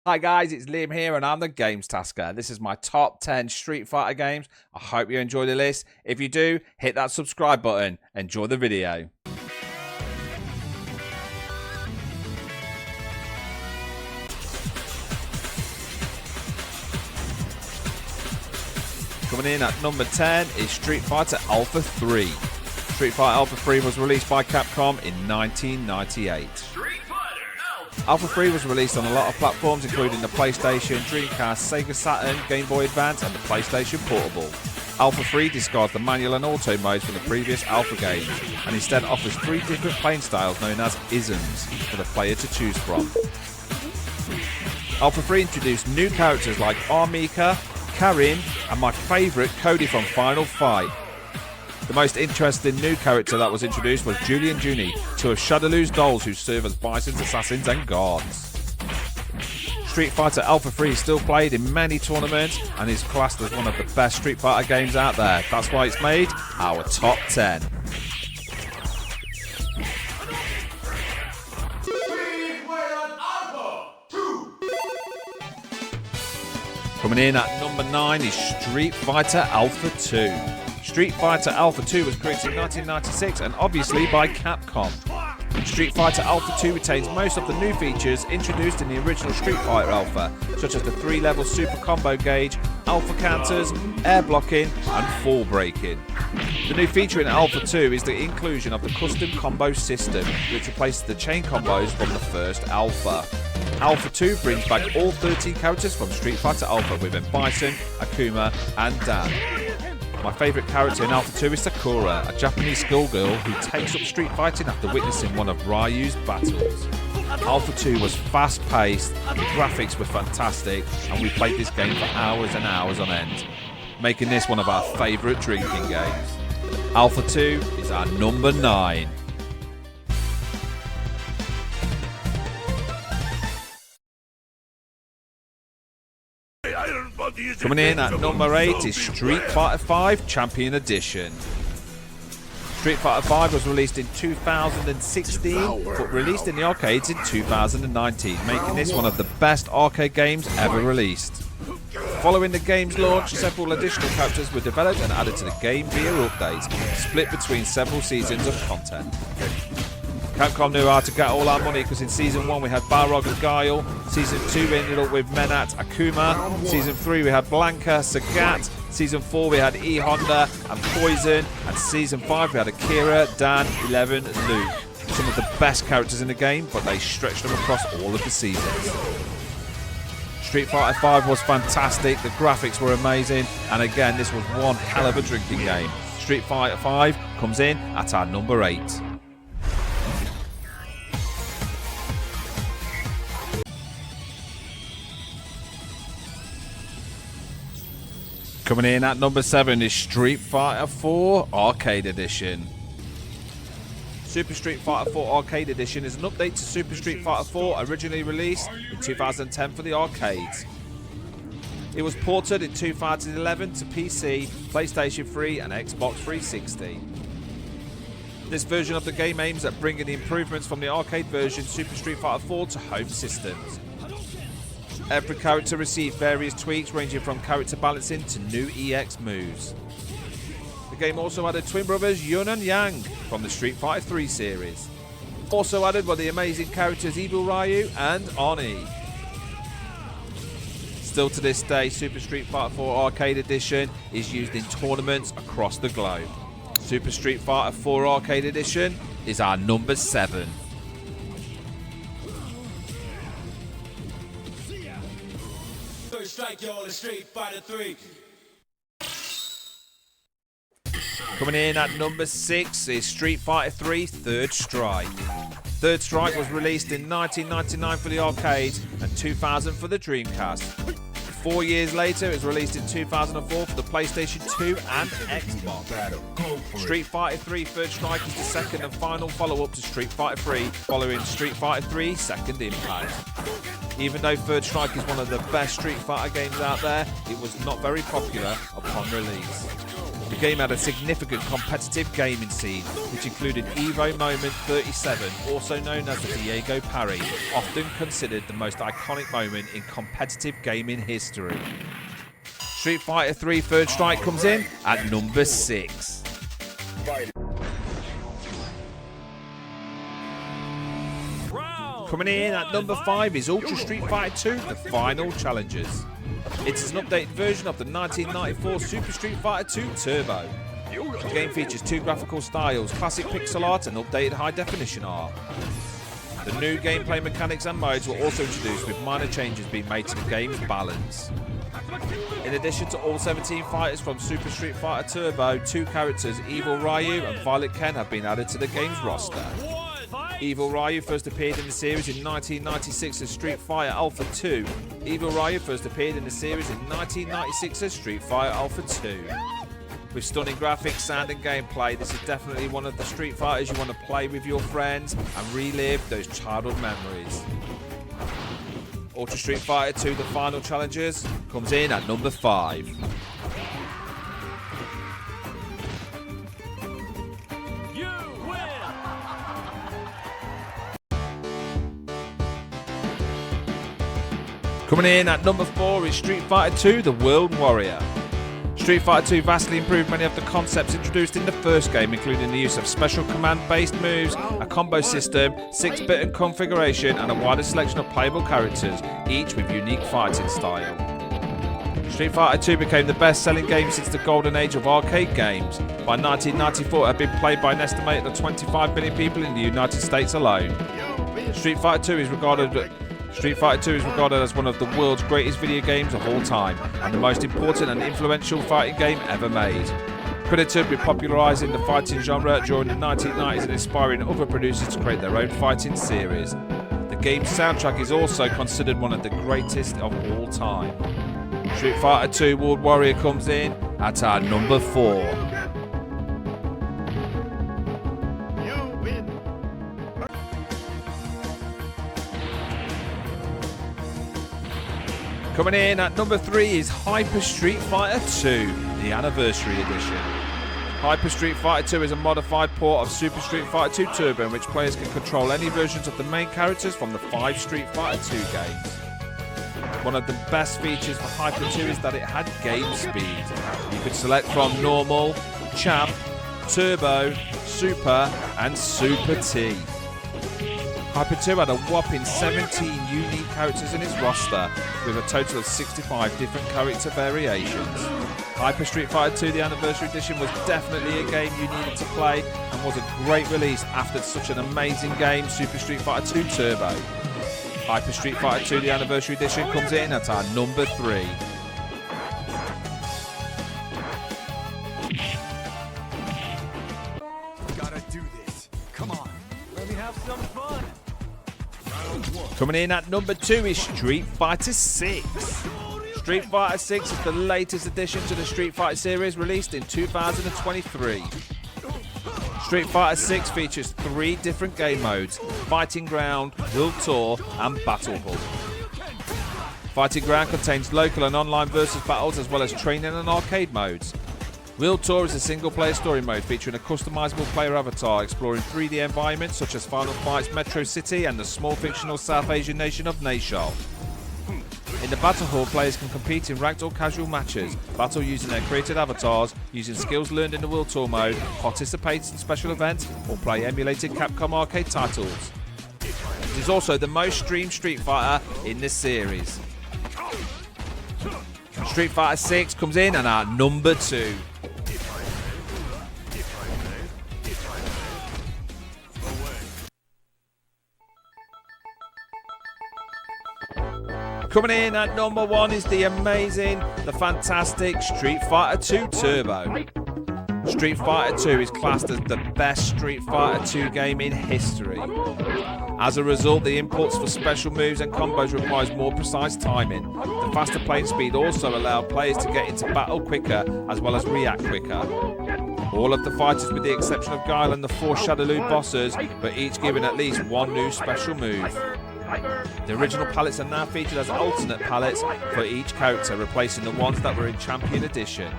Hi guys, it's Liam here and I'm the Games Tasker. This is my top 10 Street Fighter games. I hope you enjoy the list. If you do, hit that subscribe button. Enjoy the video. Coming in at number 10 is Street Fighter Alpha 3. Street Fighter Alpha 3 was released by Capcom in 1998. Alpha 3 was released on a lot of platforms, including the PlayStation, Dreamcast, Sega Saturn, Game Boy Advance, and the PlayStation Portable. Alpha 3 discards the manual and auto modes from the previous Alpha games, and instead offers 3 different playing styles known as isms for the player to choose from. Alpha 3 introduced new characters like Armika, Karin, and my favourite, Cody from Final Fight. The most interesting new character that was introduced was Julie and Junie, 2 of Shadowloo's dolls who serve as Bison's assassins and guards. Street Fighter Alpha 3 is still played in many tournaments and is classed as one of the best Street Fighter games out there. That's why it's made our top 10. Coming in at number 9 is Street Fighter Alpha 2. Street Fighter Alpha 2 was created in 1996 and obviously by Capcom. Street Fighter Alpha 2 retains most of the new features introduced in the original Street Fighter Alpha, such as the 3-level super combo gauge, alpha counters, air blocking and fall breaking. The new feature in Alpha 2 is the inclusion of the custom combo system, which replaces the chain combos from the first Alpha. Alpha 2 brings back all 13 characters from Street Fighter Alpha within Bison, Akuma and Dan. My favourite character in Alpha 2 is Sakura, a Japanese schoolgirl who takes up street fighting after witnessing one of Ryu's battles. Alpha 2 was fast-paced, the graphics were fantastic, and we played this game for hours and hours on end, making this one of our favourite drinking games. Alpha 2 is our number 9. Coming in at number 8 is Street Fighter 5 Champion Edition. Street Fighter 5 was released in 2016, but released in the arcades in 2019, making this one of the best arcade games ever released. Following the game's launch, several additional characters were developed and added to the game via updates, split between several seasons of content. Capcom knew how to get all our money because in Season 1 we had Balrog and Guile, Season 2 we ended up with Menat, Akuma, Season 3 we had Blanka, Sagat, Season 4 we had E Honda and Poison, and Season 5 we had Akira, Dan, Eleven and Luke. Some of the best characters in the game, but they stretched them across all of the seasons. Street Fighter 5 was fantastic, the graphics were amazing, and again this was one hell of a drinking game. Street Fighter 5 comes in at our number 8. Coming in at number 7 is Street Fighter 4 Arcade Edition. Super Street Fighter 4 Arcade Edition is an update to Super Street Fighter 4, originally released in 2010 for the arcades. It was ported in 2011 to PC, PlayStation 3 and Xbox 360. This version of the game aims at bringing the improvements from the arcade version Super Street Fighter 4 to home systems. Every character received various tweaks ranging from character balancing to new EX moves. The game also added twin brothers Yun and Yang from the Street Fighter 3 series. Also added were the amazing characters Evil Ryu and Oni. Still to this day, Super Street Fighter 4 Arcade Edition is used in tournaments across the globe. Super Street Fighter 4 Arcade Edition is our number 7. Strike y'all in Street Fighter 3. Coming in at number 6 is Street Fighter 3 Third Strike. Third Strike was released in 1999 for the arcades and 2000 for the Dreamcast. 4 years later, it was released in 2004 for the PlayStation 2 and Xbox. Street Fighter 3 Third Strike is the second and final follow-up to Street Fighter 3, following Street Fighter 3 Second Impact. Even though Third Strike is one of the best Street Fighter games out there, it was not very popular upon release. The game had a significant competitive gaming scene, which included Evo Moment 37, also known as the Diego Parry, often considered the most iconic moment in competitive gaming history. Street Fighter 3 Third Strike comes in at number 6. Coming in at number 5 is Ultra Street Fighter 2, The Final Challengers. It is an updated version of the 1994 Super Street Fighter 2 Turbo. The game features 2 graphical styles, classic pixel art and updated high-definition art. The new gameplay mechanics and modes were also introduced, with minor changes being made to the game's balance. In addition to all 17 fighters from Super Street Fighter Turbo, 2 characters, Evil Ryu and Violet Ken, have been added to the game's roster. Evil Ryu first appeared in the series in 1996 as Street Fighter Alpha 2. Evil Ryu first appeared in the series in 1996 as Street Fighter Alpha 2. With stunning graphics, sound and gameplay, this is definitely one of the Street Fighters you want to play with your friends and relive those childhood memories. Ultra Street Fighter 2 The Final Challengers comes in at number 5. Coming in at number 4 is Street Fighter 2 The World Warrior. Street Fighter 2 vastly improved many of the concepts introduced in the first game, including the use of special command-based moves, a combo system, 6-button configuration, and a wider selection of playable characters, each with unique fighting style. Street Fighter 2 became the best-selling game since the golden age of arcade games. By 1994, it had been played by an estimated 25 million people in the United States alone. Street Fighter 2 is regarded as one of the world's greatest video games of all time, and the most important and influential fighting game ever made. Credited with popularising the fighting genre during the 1990s and inspiring other producers to create their own fighting series. The game's soundtrack is also considered one of the greatest of all time. Street Fighter 2 World Warrior comes in at our number 4. Coming in at number 3 is Hyper Street Fighter 2, the Anniversary Edition. Hyper Street Fighter 2 is a modified port of Super Street Fighter 2 Turbo, in which players can control any versions of the main characters from the 5 Street Fighter 2 games. One of the best features for Hyper 2 is that it had game speed. You could select from Normal, Champ, Turbo, Super and Super T. Hyper 2 had a whopping 17 unique characters in its roster, with a total of 65 different character variations. Hyper Street Fighter 2 The Anniversary Edition was definitely a game you needed to play, and was a great release after such an amazing game, Super Street Fighter 2 Turbo. Hyper Street Fighter 2 The Anniversary Edition comes in at our number 3. Gotta do this. Come on. Let me have some fun. Coming in at number 2 is Street Fighter 6. Street Fighter 6 is the latest addition to the Street Fighter series, released in 2023. Street Fighter 6 features 3 different game modes: Fighting Ground, World Tour and Battle Hub. Fighting Ground contains local and online versus battles, as well as training and arcade modes. World Tour is a single-player story mode featuring a customizable player avatar exploring 3D environments such as Final Fight's Metro City and the small fictional South Asian nation of Nashal. In the Battle Hub, players can compete in ranked or casual matches, battle using their created avatars, using skills learned in the World Tour mode, participate in special events, or play emulated Capcom arcade titles. It is also the most streamed Street Fighter in this series. Street Fighter 6 comes in at our number 2. Coming in at number 1 is the amazing, the fantastic Street Fighter 2 Turbo. Street Fighter 2 is classed as the best Street Fighter 2 game in history. As a result, the inputs for special moves and combos requires more precise timing. The faster playing speed also allowed players to get into battle quicker as well as react quicker. All of the fighters, with the exception of Guile and the 4 Shadaloo bosses, were each given at least one new special move. The original palettes are now featured as alternate palettes for each character, replacing the ones that were in Champion Edition.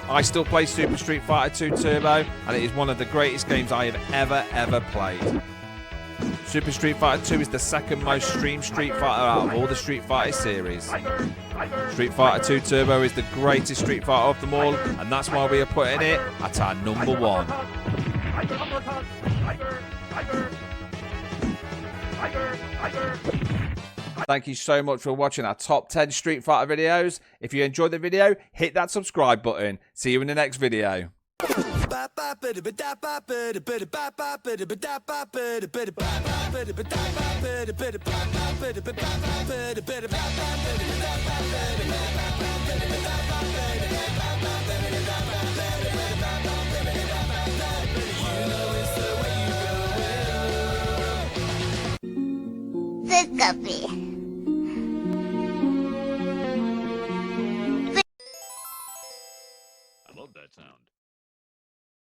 I still play Super Street Fighter 2 Turbo, and it is one of the greatest games I have ever played. Super Street Fighter 2 is the second most streamed Street Fighter out of all the Street Fighter series. Street Fighter 2 Turbo is the greatest Street Fighter of them all, and that's why we are putting it at our number 1. Thank you so much for watching our top 10 Street Fighter videos. If you enjoyed the video, hit that subscribe button. See you in the next video. This coffee.